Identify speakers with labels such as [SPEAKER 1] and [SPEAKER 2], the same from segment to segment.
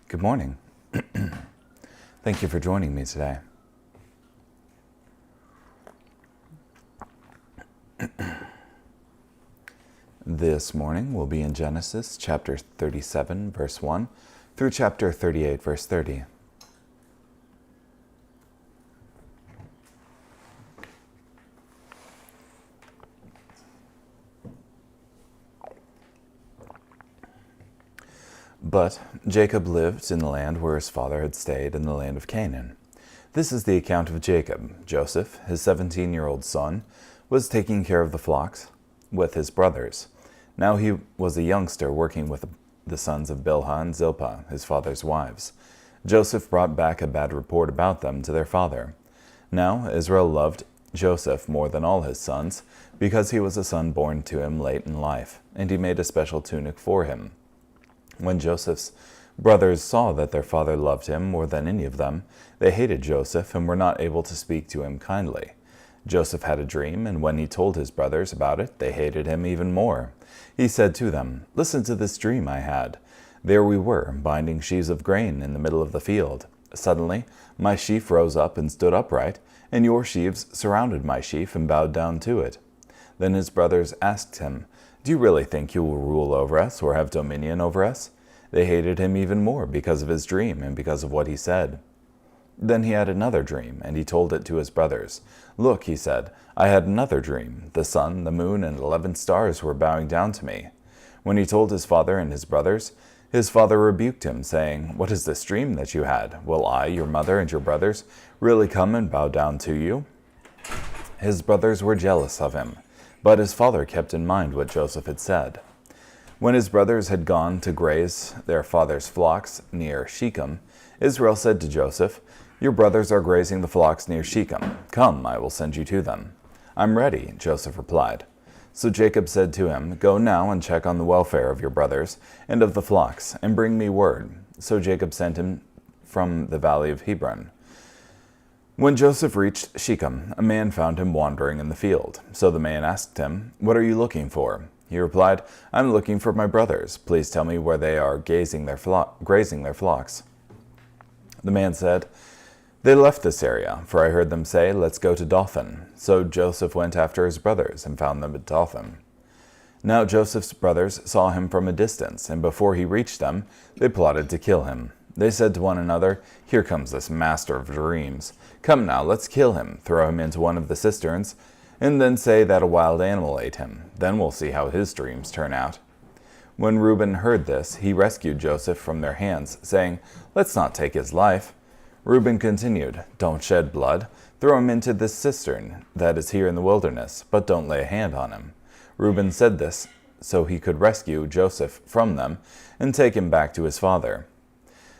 [SPEAKER 1] Good morning. Thank you for joining me today. This morning we'll be in Genesis chapter 37, verse 1, through chapter 38, verse 30. But Jacob lived in the land where his father had stayed, in the land of Canaan. This is the account of Jacob. Joseph, his 17-year-old son, was taking care of the flocks with his brothers. Now he was a youngster working with the sons of Bilhah and Zilpah, his father's wives. Joseph brought back a bad report about them to their father. Now Israel loved Joseph more than all his sons, because he was a son born to him late in life, and he made a special tunic for him. When Joseph's brothers saw that their father loved him more than any of them, they hated Joseph and were not able to speak to him kindly. Joseph had a dream, and when he told his brothers about it, they hated him even more. He said to them, "Listen to this dream I had. There we were, binding sheaves of grain in the middle of the field. Suddenly, my sheaf rose up and stood upright, and your sheaves surrounded my sheaf and bowed down to it." Then his brothers asked him, "Do you really think you will rule over us or have dominion over us?" They hated him even more because of his dream and because of what he said. Then he had another dream, and he told it to his brothers. "Look," he said, "I had another dream. The sun, the moon, and 11 stars were bowing down to me." When he told his father and his brothers, his father rebuked him, saying, "What is this dream that you had? Will I, your mother, and your brothers really come and bow down to you?" His brothers were jealous of him, but his father kept in mind what Joseph had said. When his brothers had gone to graze their father's flocks near Shechem, Israel said to Joseph, "Your brothers are grazing the flocks near Shechem. Come, I will send you to them." "I'm ready," Joseph replied. So Jacob said to him, "Go now and check on the welfare of your brothers and of the flocks, and bring me word." So Jacob sent him from the valley of Hebron. When Joseph reached Shechem, a man found him wandering in the field. So the man asked him, "What are you looking for?" He replied, "I'm looking for my brothers. Please tell me where they are grazing their flocks." The man said, "They left this area, for I heard them say, 'Let's go to Dothan.'" So Joseph went after his brothers and found them at Dothan. Now Joseph's brothers saw him from a distance, and before he reached them, they plotted to kill him. They said to one another, "Here comes this master of dreams. Come now, let's kill him, throw him into one of the cisterns, and then say that a wild animal ate him. Then we'll see how his dreams turn out." When Reuben heard this, he rescued Joseph from their hands, saying, "Let's not take his life." Reuben continued, "Don't shed blood. Throw him into this cistern that is here in the wilderness, but don't lay a hand on him." Reuben said this so he could rescue Joseph from them and take him back to his father.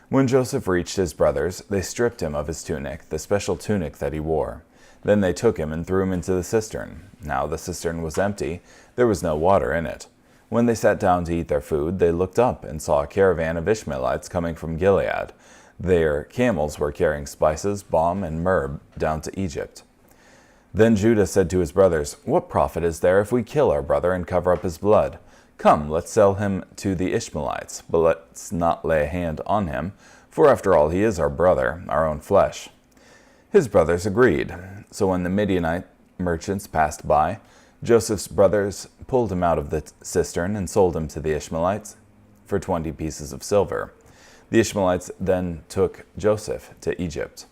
[SPEAKER 1] When Joseph reached his brothers, they stripped him of his tunic, the special tunic that he wore. Then they took him and threw him into the cistern. Now the cistern was empty. There was no water in it. When they sat down to eat their food, they looked up and saw a caravan of Ishmaelites coming from Gilead. Their camels were carrying spices, balm, and myrrh down to Egypt. Then Judah said to his brothers, "What profit is there if we kill our brother and cover up his blood? Come, let's sell him to the Ishmaelites, but let's not lay a hand on him, for after all he is our brother, our own flesh." His brothers agreed. So when the Midianite merchants passed by, Joseph's brothers pulled him out of the cistern and sold him to the Ishmaelites for 20 pieces of silver. The Ishmaelites then took Joseph to Egypt.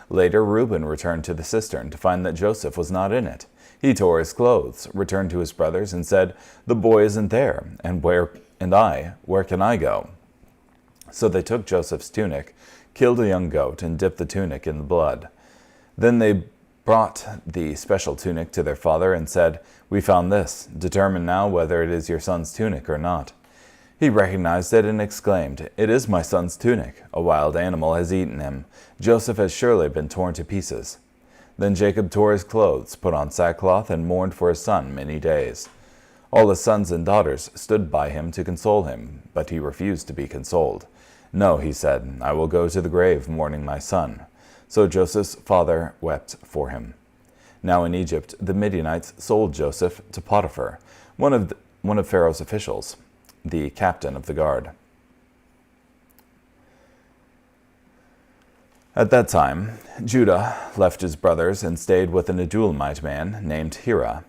[SPEAKER 1] Later, Reuben returned to the cistern to find that Joseph was not in it. He tore his clothes, returned to his brothers, and said, "The boy isn't there, where can I go?" So they took Joseph's tunic, killed a young goat, and dipped the tunic in the blood. Then they brought the special tunic to their father and said, "We found this. Determine now whether it is your son's tunic or not." He recognized it and exclaimed, "It is my son's tunic. A wild animal has eaten him. Joseph has surely been torn to pieces." Then Jacob tore his clothes, put on sackcloth, and mourned for his son many days. All his sons and daughters stood by him to console him, but he refused to be consoled. "No," he said, "I will go to the grave mourning my son." So Joseph's father wept for him. Now in Egypt, the Midianites sold Joseph to Potiphar, one of Pharaoh's officials, the captain of the guard. At that time, Judah left his brothers and stayed with an Adulamite man named Hira.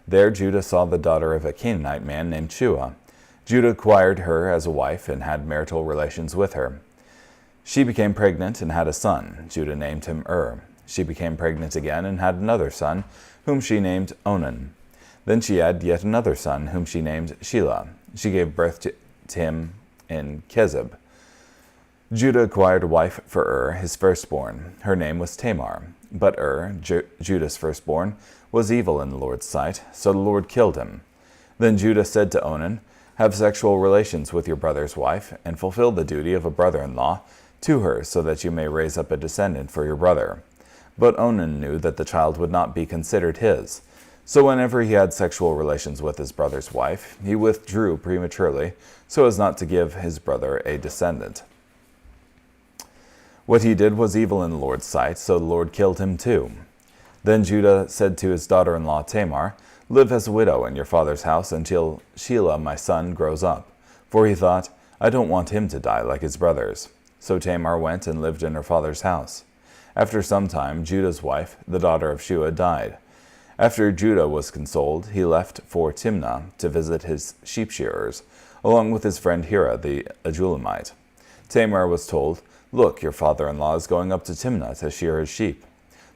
[SPEAKER 1] There Judah saw the daughter of a Canaanite man named Shua. Judah acquired her as a wife and had marital relations with her. She became pregnant and had a son. Judah named him She became pregnant again and had another son, whom she named Onan. Then she had yet another son, whom she named Shelah. She gave birth to him in Kezib. Judah acquired a wife for his firstborn. Her name was Tamar. But Judah's firstborn, was evil in the Lord's sight, so the Lord killed him. Then Judah said to Onan, "Have sexual relations with your brother's wife, and fulfill the duty of a brother-in-law to her, so that you may raise up a descendant for your brother." But Onan knew that the child would not be considered his. So whenever he had sexual relations with his brother's wife, he withdrew prematurely, so as not to give his brother a descendant. What he did was evil in the Lord's sight, so the Lord killed him too. Then Judah said to his daughter-in-law Tamar, "Live as a widow in your father's house until Shelah my son grows up." For he thought, "I don't want him to die like his brothers." So Tamar went and lived in her father's house. After some time, Judah's wife, the daughter of Shua, died. After Judah was consoled, he left for Timnah to visit his sheep shearers, along with his friend Hira the Adulamite. Tamar was told, "Look, your father-in-law is going up to Timnah to shear his sheep."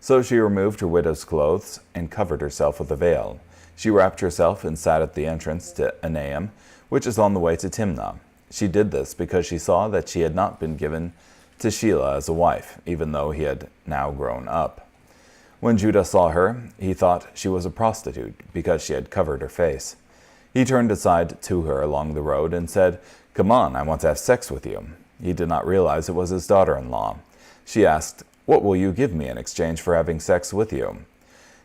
[SPEAKER 1] So she removed her widow's clothes and covered herself with a veil. She wrapped herself and sat at the entrance to Anaim, which is on the way to Timnah. She did this because she saw that she had not been given to Shelah as a wife, even though he had now grown up. When Judah saw her, he thought she was a prostitute, because she had covered her face. He turned aside to her along the road and said, "Come on, I want to have sex with you." He did not realize it was his daughter-in-law. She asked, "What will you give me in exchange for having sex with you?"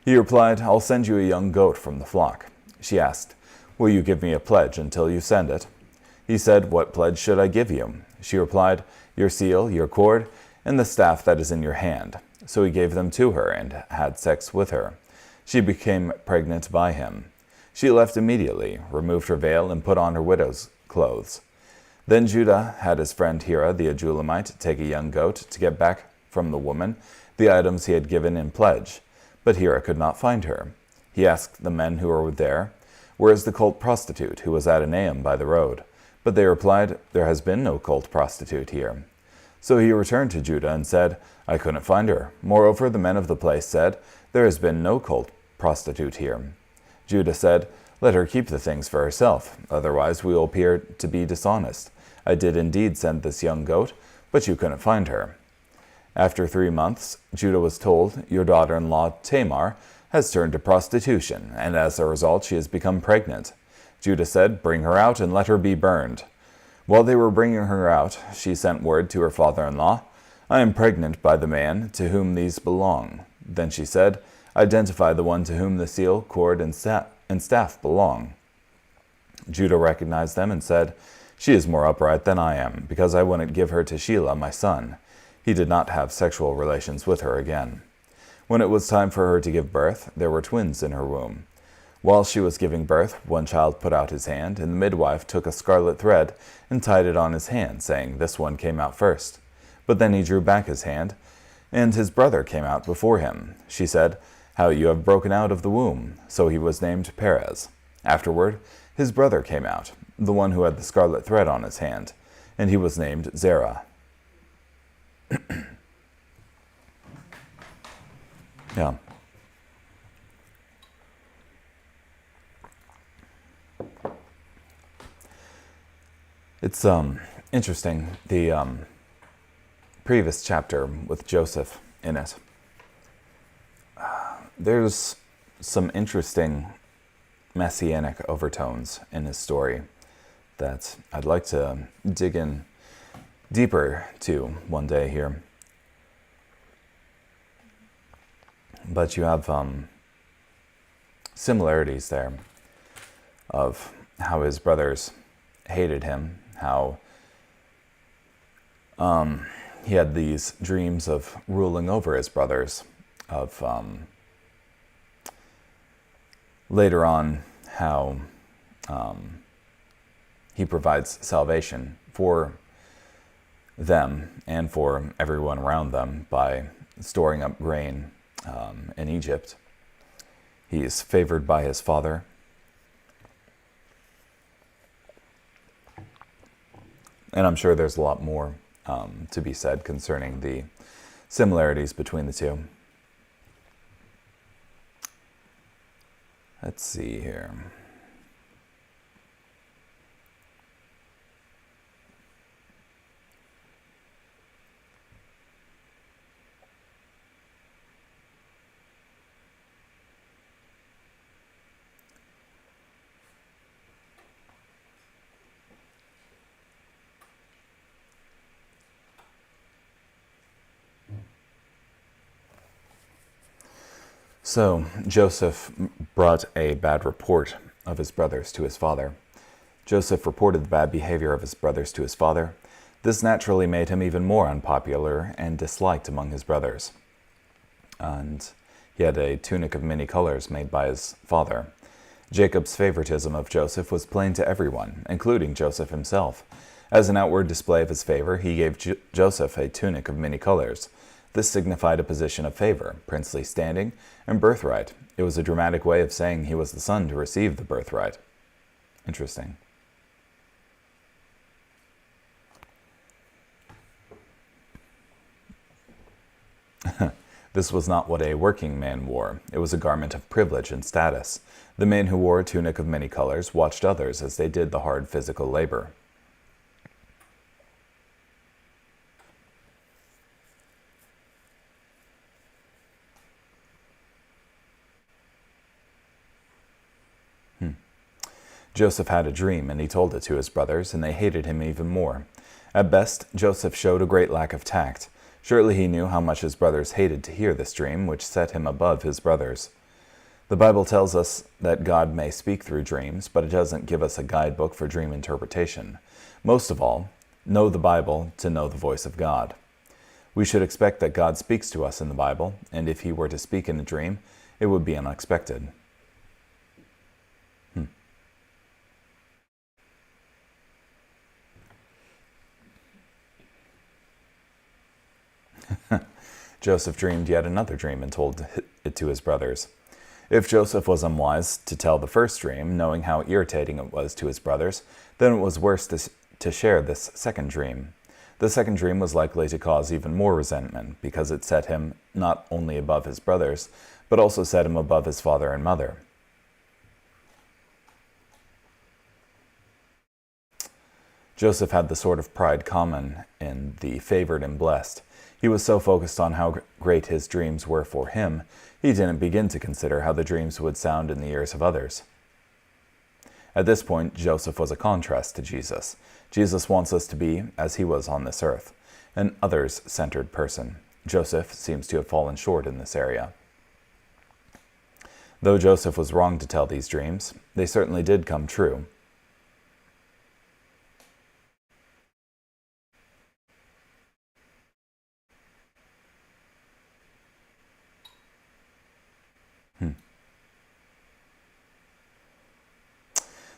[SPEAKER 1] He replied, "I'll send you a young goat from the flock." She asked, "Will you give me a pledge until you send it?" He said, "What pledge should I give you?" She replied, "Your seal, your cord, and the staff that is in your hand." So he gave them to her and had sex with her. She became pregnant by him. She left immediately, removed her veil, and put on her widow's clothes. Then Judah had his friend Hira the Adulamite take a young goat to get back from the woman the items he had given in pledge. But Hira could not find her. He asked the men who were there, "Where is the cult prostitute who was at Anaim by the road?" But they replied, "There has been no cult prostitute here." So he returned to Judah and said, "I couldn't find her. Moreover, the men of the place said, 'There has been no cult prostitute here.'" Judah said, "Let her keep the things for herself, otherwise we will appear to be dishonest. I did indeed send this young goat, but you couldn't find her." After 3 months, Judah was told, "Your daughter-in-law Tamar has turned to prostitution, and as a result she has become pregnant." Judah said, "Bring her out and let her be burned." While they were bringing her out, she sent word to her father-in-law, "I am pregnant by the man to whom these belong." Then she said, "Identify the one to whom the seal, cord, and staff belong." Judah recognized them and said, "She is more upright than I am, because I wouldn't give her to Shelah my son." He did not have sexual relations with her again. When it was time for her to give birth, there were twins in her womb. While she was giving birth, one child put out his hand, and the midwife took a scarlet thread and tied it on his hand, saying, "This one came out first." But then he drew back his hand, and his brother came out before him. She said, "How you have broken out of the womb." So he was named Perez. Afterward, his brother came out, the one who had the scarlet thread on his hand, and he was named Zerah. Yeah. It's interesting, the previous chapter with Joseph in it. There's some interesting messianic overtones in his story that I'd like to dig in deeper to one day here. But you have similarities there of how his brothers hated him, how he had these dreams of ruling over his brothers, of later on how he provides salvation for them and for everyone around them by storing up grain in Egypt. He is favored by his father. And I'm sure there's a lot more to be said concerning the similarities between the two. Let's see here. So Joseph brought a bad report of his brothers to his father. Joseph reported the bad behavior of his brothers to his father. This naturally made him even more unpopular and disliked among his brothers. And he had a tunic of many colors made by his father. Jacob's favoritism of Joseph was plain to everyone, including Joseph himself. As an outward display of his favor, he gave Joseph a tunic of many colors. This signified a position of favor, princely standing, and birthright. It was a dramatic way of saying he was the son to receive the birthright. Interesting. This was not what a working man wore. It was a garment of privilege and status. The man who wore a tunic of many colors watched others as they did the hard physical labor. Joseph had a dream, and he told it to his brothers, and they hated him even more. At best, Joseph showed a great lack of tact. Surely he knew how much his brothers hated to hear this dream, which set him above his brothers. The Bible tells us that God may speak through dreams, but it doesn't give us a guidebook for dream interpretation. Most of all, know the Bible to know the voice of God. We should expect that God speaks to us in the Bible, and if he were to speak in a dream, it would be unexpected. Joseph dreamed yet another dream and told it to his brothers. If Joseph was unwise to tell the first dream, knowing how irritating it was to his brothers, then it was worse to share this second dream. The second dream was likely to cause even more resentment, because it set him not only above his brothers, but also set him above his father and mother. Joseph had the sort of pride common in the favored and blessed. He was so focused on how great his dreams were for him, he didn't begin to consider how the dreams would sound in the ears of others. At this point, Joseph was a contrast to Jesus. Jesus wants us to be as he was on this earth, an others-centered person. Joseph seems to have fallen short in this area. Though Joseph was wrong to tell these dreams, they certainly did come true.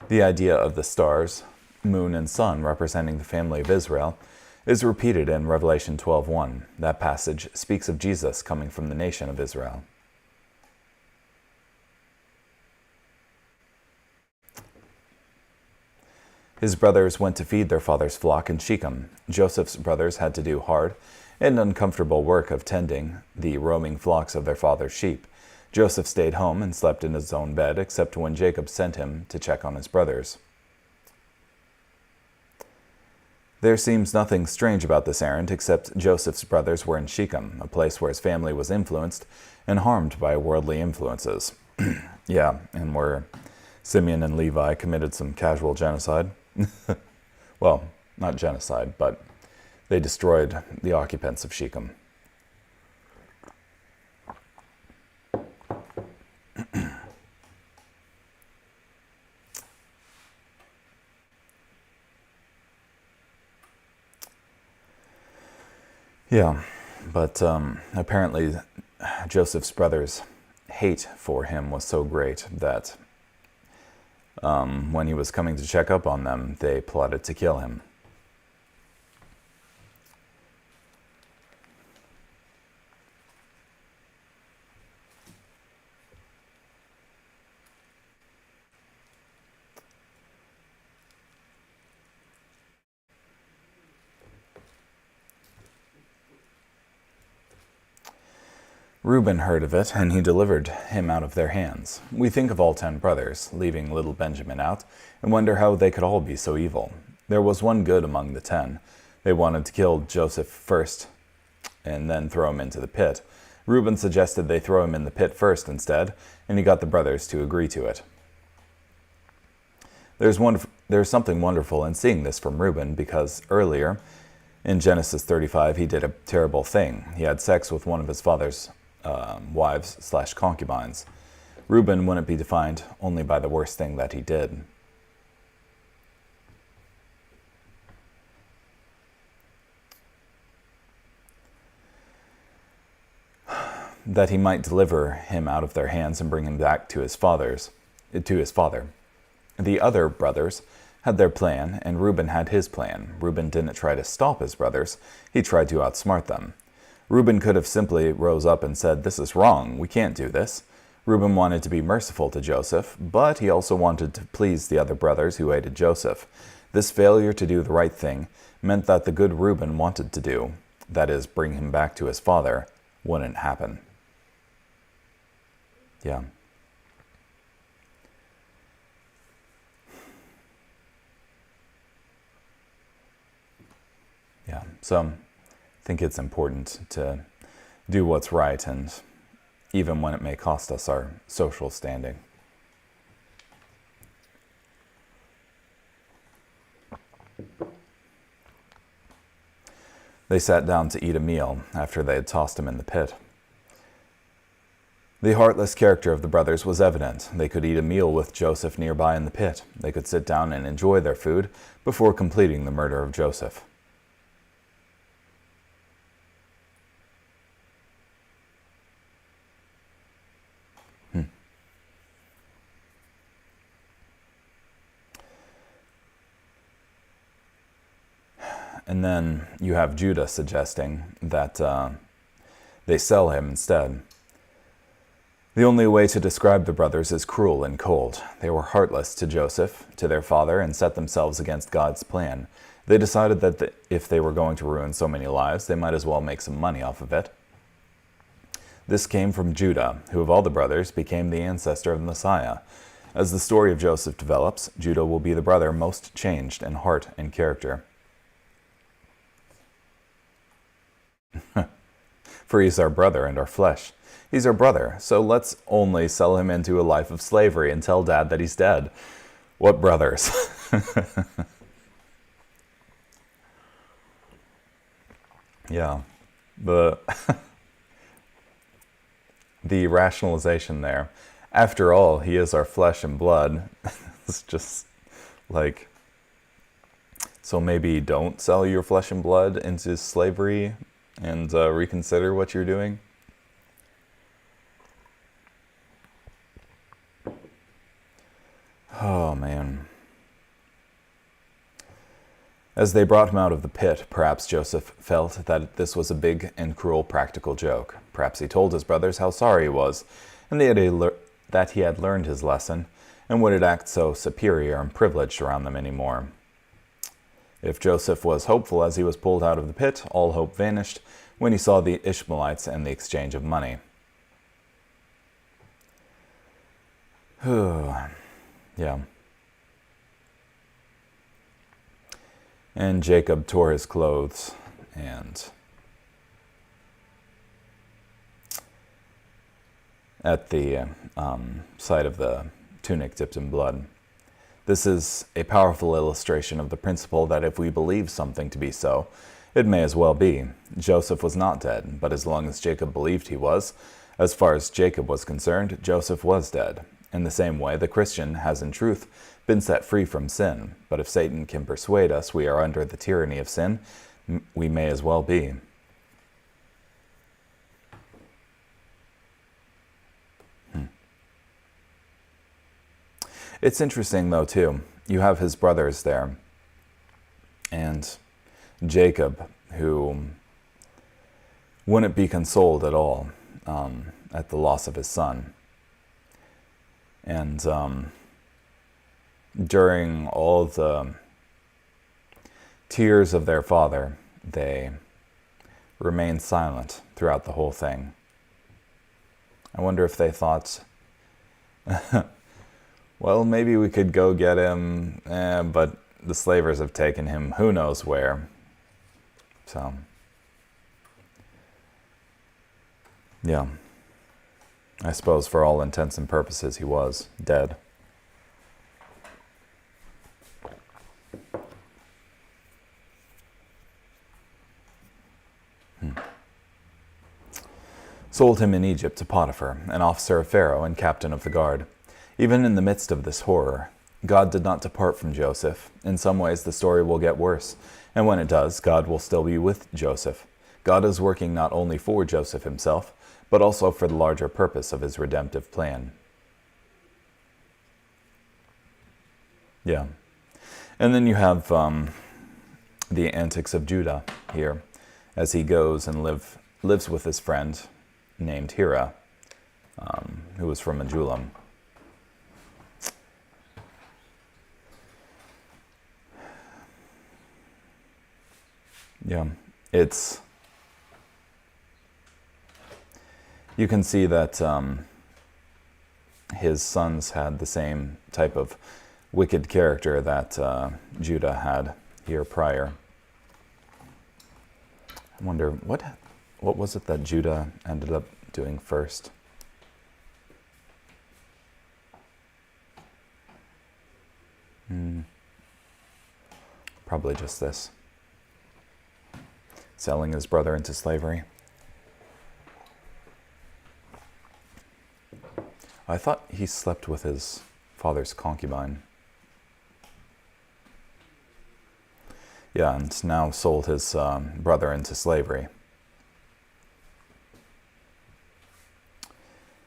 [SPEAKER 1] The idea of the stars, moon, and sun representing the family of Israel is repeated in Revelation 12:1. That passage speaks of Jesus coming from the nation of Israel. His brothers went to feed their father's flock in Shechem. Joseph's brothers had to do hard and uncomfortable work of tending the roaming flocks of their father's sheep. Joseph stayed home and slept in his own bed, except when Jacob sent him to check on his brothers. There seems nothing strange about this errand, except Joseph's brothers were in Shechem, a place where his family was influenced and harmed by worldly influences. Yeah, and where Simeon and Levi committed some casual genocide. Well, not genocide, but they destroyed the occupants of Shechem. Yeah, but apparently Joseph's brothers' hate for him was so great that when he was coming to check up on them, they plotted to kill him. Reuben heard of it, and he delivered him out of their hands. We think of all 10 brothers, leaving little Benjamin out, and wonder how they could all be so evil. There was one good among the 10. They wanted to kill Joseph first, and then throw him into the pit. Reuben suggested they throw him in the pit first instead, and he got the brothers to agree to it. There's something wonderful in seeing this from Reuben, because earlier, in Genesis 35, he did a terrible thing. He had sex with one of his father's wives/concubines. Reuben wouldn't be defined only by the worst thing that he did. That he might deliver him out of their hands and bring him back to his father. The other brothers had their plan, and Reuben had his plan. Reuben didn't try to stop his brothers. He tried to outsmart them. Reuben could have simply rose up and said, "This is wrong. We can't do this." Reuben wanted to be merciful to Joseph, but he also wanted to please the other brothers who hated Joseph. This failure to do the right thing meant that the good Reuben wanted to do, that is, bring him back to his father, wouldn't happen. Yeah. Yeah, so I think it's important to do what's right, and even when it may cost us our social standing. They sat down to eat a meal after they had tossed him in the pit. The heartless character of the brothers was evident. They could eat a meal with Joseph nearby in the pit. They could sit down and enjoy their food before completing the murder of Joseph. And then you have Judah suggesting that they sell him instead. The only way to describe the brothers is cruel and cold. They were heartless to Joseph, to their father, and set themselves against God's plan. They decided that if they were going to ruin so many lives, they might as well make some money off of it. This came from Judah, who of all the brothers became the ancestor of the Messiah. As the story of Joseph develops, Judah will be the brother most changed in heart and character. For he's our brother and our flesh. He's our brother, so let's only sell him into a life of slavery and tell Dad that he's dead. What brothers? Yeah, the rationalization there. After all, he is our flesh and blood. It's just like, so maybe don't sell your flesh and blood into slavery and reconsider what you're doing. Oh, man. As they brought him out of the pit, perhaps Joseph felt that this was a big and cruel practical joke. Perhaps he told his brothers how sorry he was, and that he had learned his lesson, and wouldn't act so superior and privileged around them anymore. If Joseph was hopeful as he was pulled out of the pit, all hope vanished when he saw the Ishmaelites and the exchange of money. Yeah. And Jacob tore his clothes and at the sight of the tunic dipped in blood. This is a powerful illustration of the principle that if we believe something to be so, it may as well be. Joseph was not dead, but as long as Jacob believed he was, as far as Jacob was concerned, Joseph was dead. In the same way, the Christian has in truth been set free from sin, but if Satan can persuade us we are under the tyranny of sin, we may as well be. It's interesting, though, too. You have his brothers there, and Jacob, who wouldn't be consoled at all at the loss of his son. And during all the tears of their father, they remained silent throughout the whole thing. I wonder if they thought, well, maybe we could go get him, but the slavers have taken him who knows where. So, yeah. I suppose for all intents and purposes he was dead. Sold him in Egypt to Potiphar, an officer of Pharaoh and captain of the guard. Even in the midst of this horror, God did not depart from Joseph. In some ways, the story will get worse, and when it does, God will still be with Joseph. God is working not only for Joseph himself, but also for the larger purpose of his redemptive plan. Yeah. And then you have the antics of Judah here, as he goes and lives with his friend named Hira, who was from Adullam. Yeah, you can see that his sons had the same type of wicked character that Judah had here prior. I wonder, what was it that Judah ended up doing first? Probably just this. Selling his brother into slavery. I thought he slept with his father's concubine. Yeah, and now sold his brother into slavery.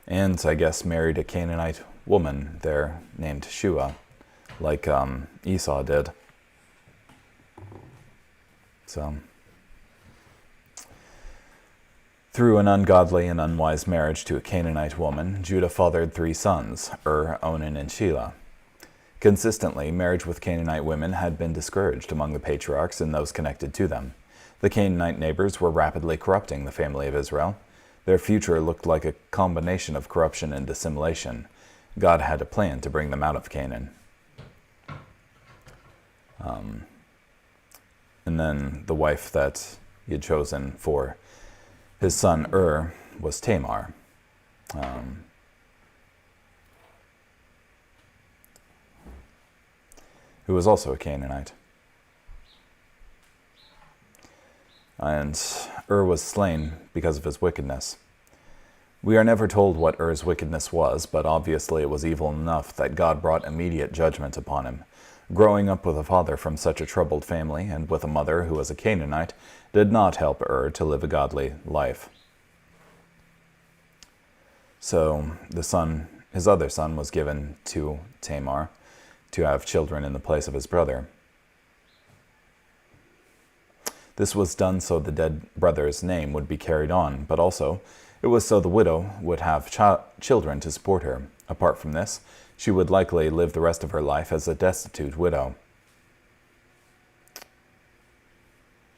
[SPEAKER 1] And I guess married a Canaanite woman there named Shua, like Esau did. So, through an ungodly and unwise marriage to a Canaanite woman, Judah fathered 3 sons, Onan, and Shelah. Consistently, marriage with Canaanite women had been discouraged among the patriarchs and those connected to them. The Canaanite neighbors were rapidly corrupting the family of Israel. Their future looked like a combination of corruption and dissimulation. God had a plan to bring them out of Canaan. And then the wife that he had chosen for his son was Tamar. Who was also a Canaanite. And was slain because of his wickedness. We are never told what Ur's wickedness was, but obviously it was evil enough that God brought immediate judgment upon him. Growing up with a father from such a troubled family and with a mother who was a Canaanite did not help to live a godly life. So his other son was given to Tamar to have children in the place of his brother. This was done so the dead brother's name would be carried on, but also it was so the widow would have children to support her. Apart from this, she would likely live the rest of her life as a destitute widow.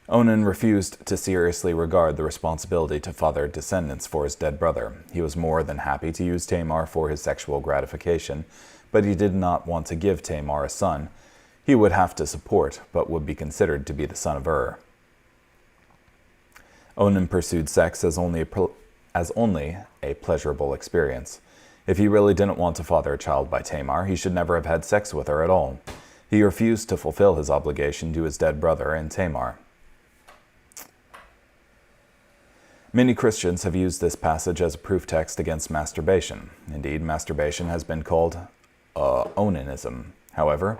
[SPEAKER 1] Onan refused to seriously regard the responsibility to father descendants for his dead brother. He was more than happy to use Tamar for his sexual gratification, but he did not want to give Tamar a son he would have to support, but would be considered to be the son of Onan pursued sex as only a pleasurable experience. If he really didn't want to father a child by Tamar, he should never have had sex with her at all. He refused to fulfill his obligation to his dead brother and Tamar. Many Christians have used this passage as a proof text against masturbation. Indeed, masturbation has been called onanism. However,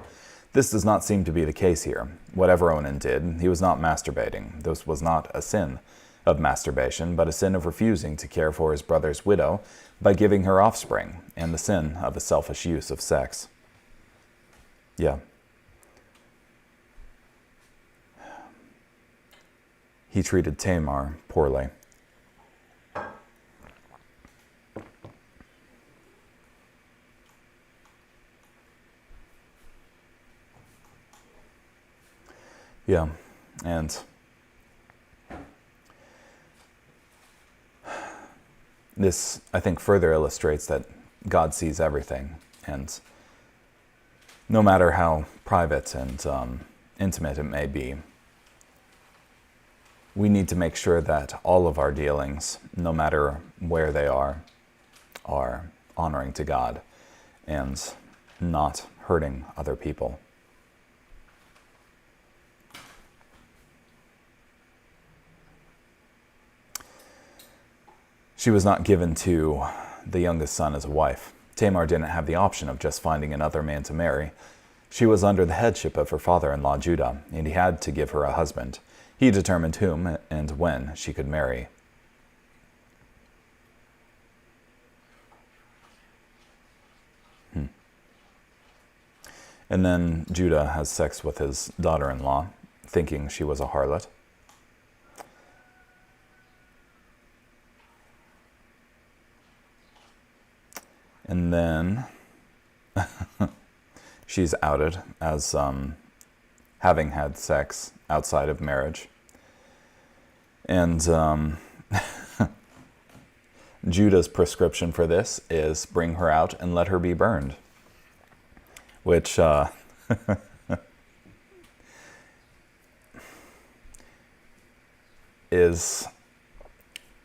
[SPEAKER 1] this does not seem to be the case here. Whatever Onan did, he was not masturbating. This was not a sin of masturbation, but a sin of refusing to care for his brother's widow by giving her offspring, and the sin of a selfish use of sex. Yeah. He treated Tamar poorly. Yeah, and This, I think, further illustrates that God sees everything, and no matter how private and intimate it may be, we need to make sure that all of our dealings, no matter where they are honoring to God and not hurting other people. She was not given to the youngest son as a wife. Tamar didn't have the option of just finding another man to marry. She was under the headship of her father-in-law Judah, and he had to give her a husband. He determined whom and when she could marry. And then Judah has sex with his daughter-in-law, thinking she was a harlot. And then she's outed as having had sex outside of marriage. And Judah's prescription for this is bring her out and let her be burned, which is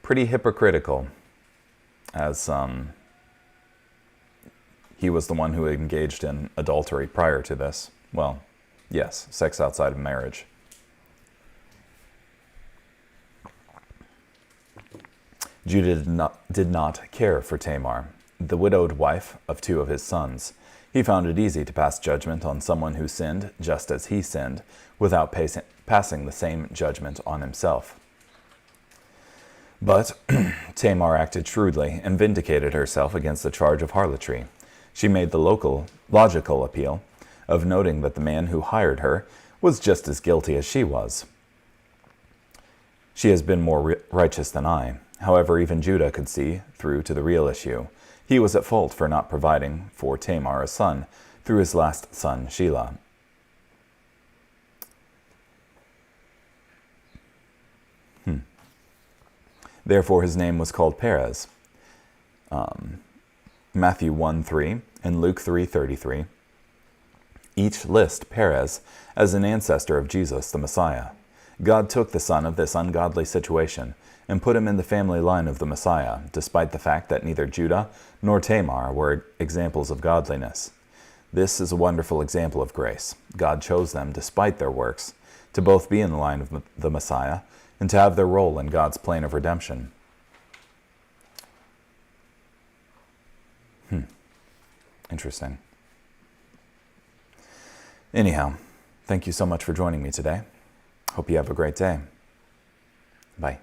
[SPEAKER 1] pretty hypocritical, as he was the one who engaged in adultery prior to this. Well, yes, sex outside of marriage. Judah did not care for Tamar, the widowed wife of two of his sons. He found it easy to pass judgment on someone who sinned just as he sinned, without passing the same judgment on himself. But Tamar acted shrewdly and vindicated herself against the charge of harlotry. She made the logical appeal of noting that the man who hired her was just as guilty as she was. She has been more righteous than I. However, even Judah could see through to the real issue. He was at fault for not providing for Tamar a son through his last son, Shelah. Therefore his name was called Perez. Matthew 1:3 and Luke 3:33 each list Perez as an ancestor of Jesus, the Messiah. God took the son of this ungodly situation and put him in the family line of the Messiah, despite the fact that neither Judah nor Tamar were examples of godliness. This is a wonderful example of grace. God chose them, despite their works, to both be in the line of the Messiah and to have their role in God's plan of redemption. Interesting. Anyhow, thank you so much for joining me today. Hope you have a great day. Bye.